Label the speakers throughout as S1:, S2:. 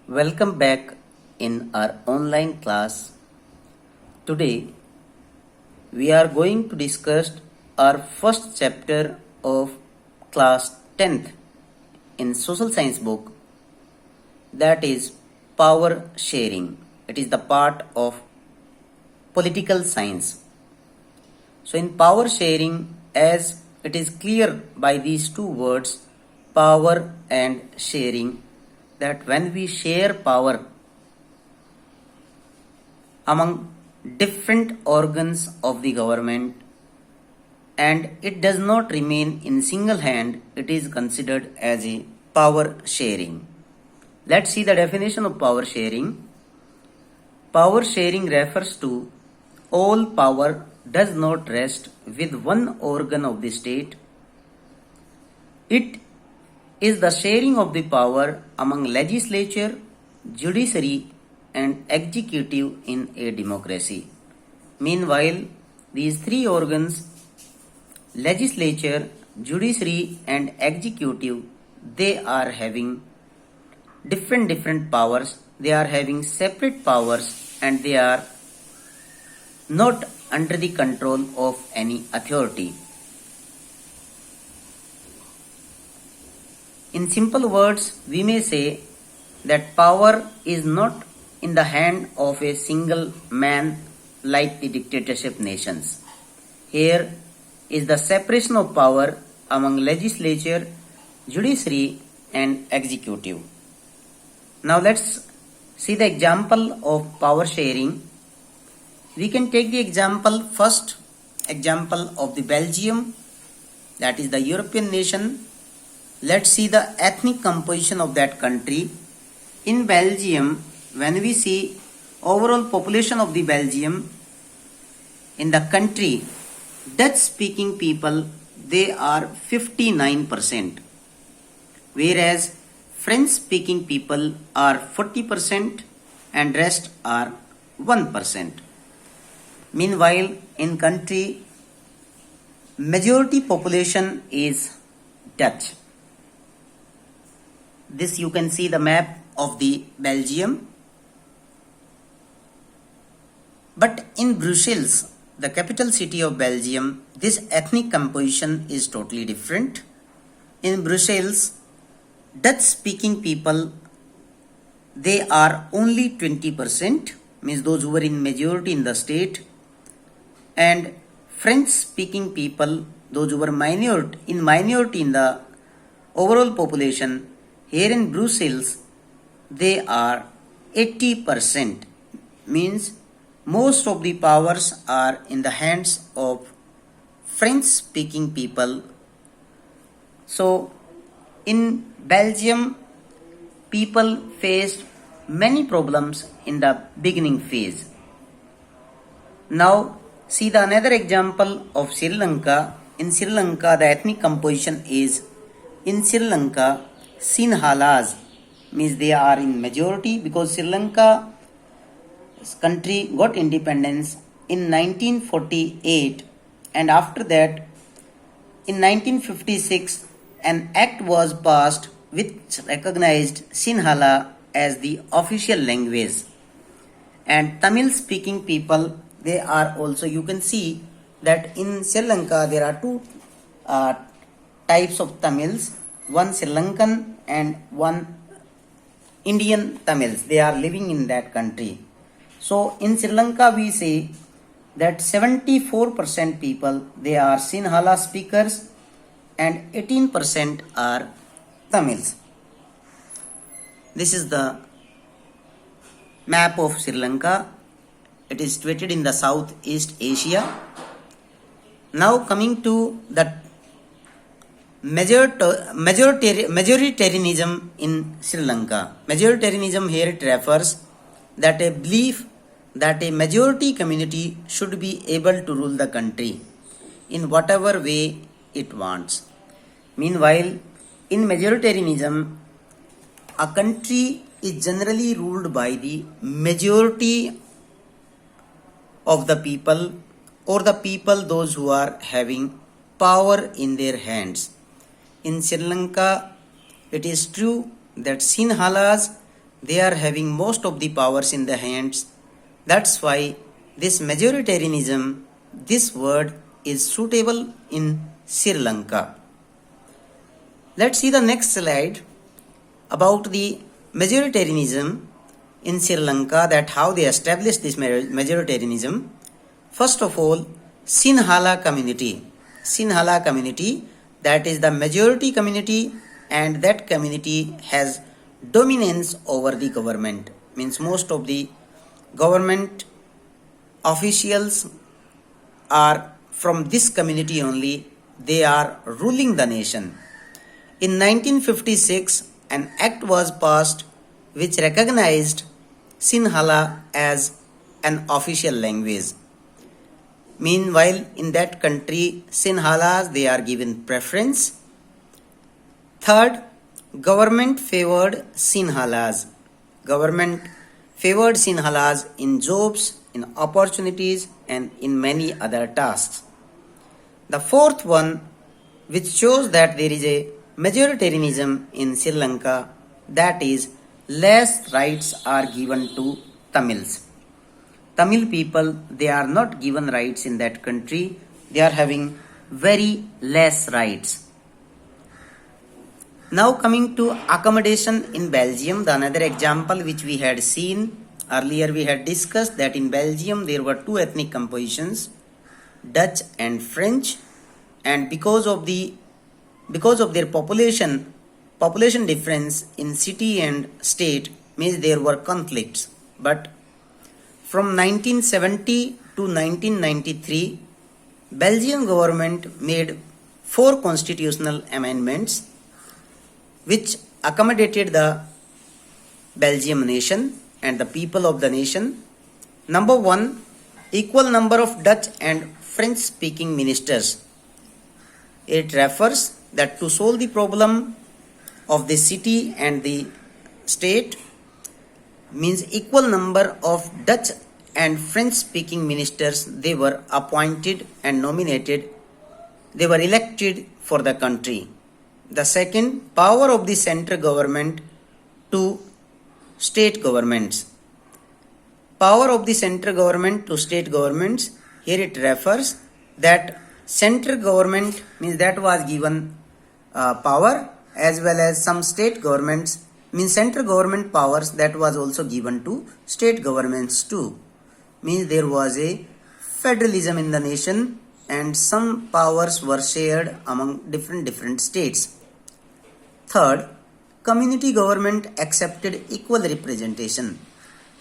S1: Welcome back in our online class. Today we are going to discuss our first chapter of class 10th in social science book, that is power sharing. It is the part of political science. So in power sharing, as it is clear by these two words, power and sharing, that when we share power among different organs of the government and it does not remain in single hand, it is considered as a power sharing. Let's see the definition of power sharing. Power sharing refers to all power does not rest with one organ of the state. It is the sharing of the power among legislature, judiciary, and executive in a democracy. Meanwhile, these three organs, legislature, judiciary, and executive, they are having different powers. They are having separate powers and they are not under the control of any authority. In simple words, we may say that power is not in the hand of a single man like the dictatorship nations. Here is the separation of power among legislature, judiciary, and executive. Now let's see the example of power sharing. We can take the first example of the Belgium, that is the European nation. Let's see the ethnic composition of that country. In Belgium, when we see overall population of the Belgium, in the country, Dutch speaking people, they are 59%, whereas French speaking people are 40% and rest are 1%. Meanwhile, in country, majority population is Dutch. This you can see the map of the Belgium. But in Brussels, the capital city of Belgium, this ethnic composition is totally different. In Brussels, Dutch speaking people, they are only 20%, means those who are in majority in the state. And French speaking people, those who are minority in the overall population, here in Brussels, they are 80%, means most of the powers are in the hands of French speaking people. So in Belgium, people faced many problems in the beginning phase. Now see the another example of Sri Lanka. In Sri Lanka, the ethnic composition is, in Sri Lanka, Sinhalas, means they are in majority because Sri Lanka country got independence in 1948, and after that in 1956 an act was passed which recognized Sinhala as the official language. And Tamil speaking people, they are also, you can see that in Sri Lanka there are two types of Tamils, one Sri Lankan and one Indian Tamils. They are living in that country. So in Sri Lanka we say that 74% people, they are Sinhala speakers and 18% are Tamils. This is the map of Sri Lanka. It is situated in the Southeast Asia. Now coming to the majoritarianism in Sri Lanka. Majoritarianism here it refers that a belief that a majority community should be able to rule the country in whatever way it wants. Meanwhile, in majoritarianism, a country is generally ruled by the majority of the people, or the people those who are having power in their hands. In Sri Lanka, it is true that Sinhalas, they are having most of the powers in their hands. That's why this majoritarianism, this word is suitable in Sri Lanka. Let's see the next slide about the majoritarianism in Sri Lanka, that how they established this majoritarianism. First of all, Sinhala community. Sinhala community, that is the majority community, and that community has dominance over the government. Means most of the government officials are from this community only. They are ruling the nation. In 1956, an act was passed which recognized Sinhala as an official language. Meanwhile, in that country, Sinhalas, they are given preference. Third, government favored Sinhalas. Government favored Sinhalas in jobs, in opportunities, and in many other tasks. The fourth one, which shows that there is a majoritarianism in Sri Lanka, that is, less rights are given to Tamils. Tamil people, they are not given rights in that country. They are having very less rights. Now coming to accommodation in Belgium, the another example which we had seen earlier, we had discussed that in Belgium there were two ethnic compositions, Dutch and French, and because of their population difference in city and state, means there were conflicts. But from 1970 to 1993, Belgian government made 4 constitutional amendments which accommodated the Belgium nation and the people of the nation. Number 1, equal number of Dutch and French speaking ministers. It refers that to solve the problem of the city and the state, means equal number of Dutch and French speaking ministers, they were appointed and nominated, they were elected for the country. The second, power of the central government to state governments. Power of the central government to state governments, here it refers that central government, means that was given power, as well as some state governments, means central government powers, that was also given to state governments too. Means there was a federalism in the nation and some powers were shared among different states. Third, community government accepted equal representation.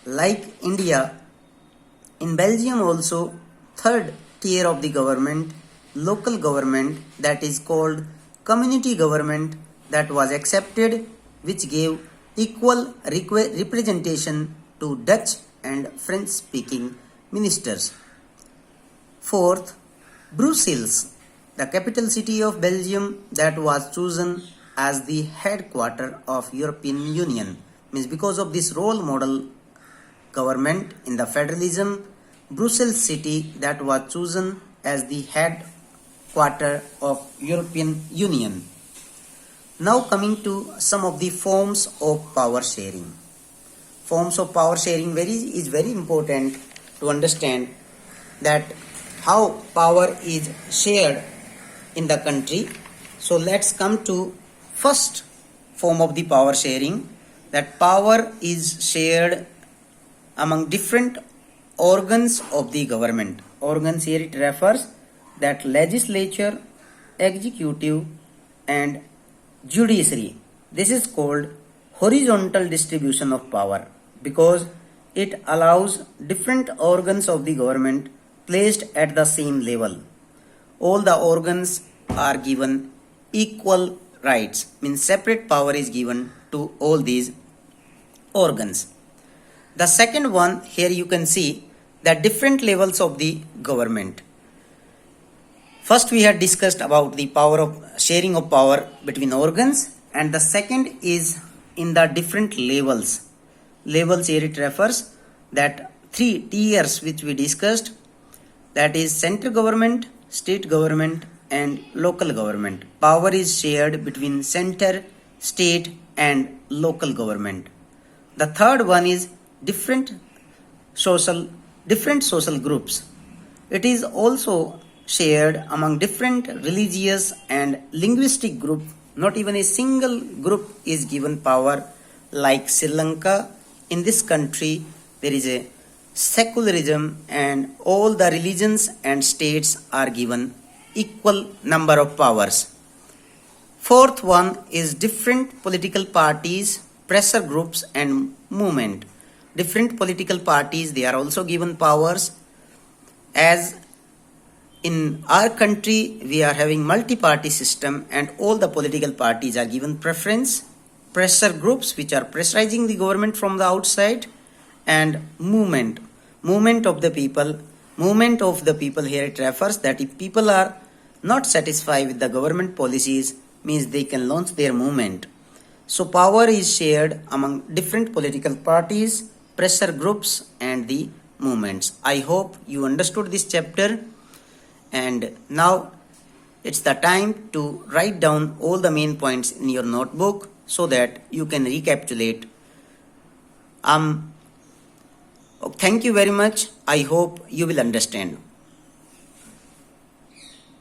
S1: Like India, in Belgium also, third tier of the government, local government, that is called community government, that was accepted, which gave equal representation to Dutch and French speaking ministers. Fourth, Brussels, the capital city of Belgium, that was chosen as the headquarter of European Union. Means because of this role model government in the federalism, Brussels city, that was chosen as the headquarter of European Union. Now coming to some of the forms of power sharing. Forms of power sharing is very important to understand that how power is shared in the country. So let's come to first form of the power sharing, that power is shared among different organs of the government. Organs, here it refers that legislature, executive and judiciary. This is called horizontal distribution of power because it allows different organs of the government placed at the same level. All the organs are given equal rights, means separate power is given to all these organs. The second one, here you can see the different levels of the government. First we had discussed about the power of sharing of power between organs, and the second is in the different levels. Levels, here it refers that 3 tiers which we discussed, that is central government, state government and local government. Power is shared between center, state and local government. The third one is different social groups. It is also shared among different religious and linguistic group. Not even a single group is given power like Sri Lanka. In this country, there is a secularism and all the religions and states are given equal number of powers. Fourth one is different political parties, pressure groups and movement. Different political parties, they are also given powers. As in our country, we are having multi-party system and all the political parties are given preference. Pressure groups which are pressurizing the government from the outside, and movement of the people. Movement of the people, here it refers that if people are not satisfied with the government policies, means they can launch their movement. So power is shared among different political parties, pressure groups and the movements. I hope you understood this chapter, and now it's the time to write down all the main points in your notebook so that you can recapitulate. Thank you very much. I hope you will understand.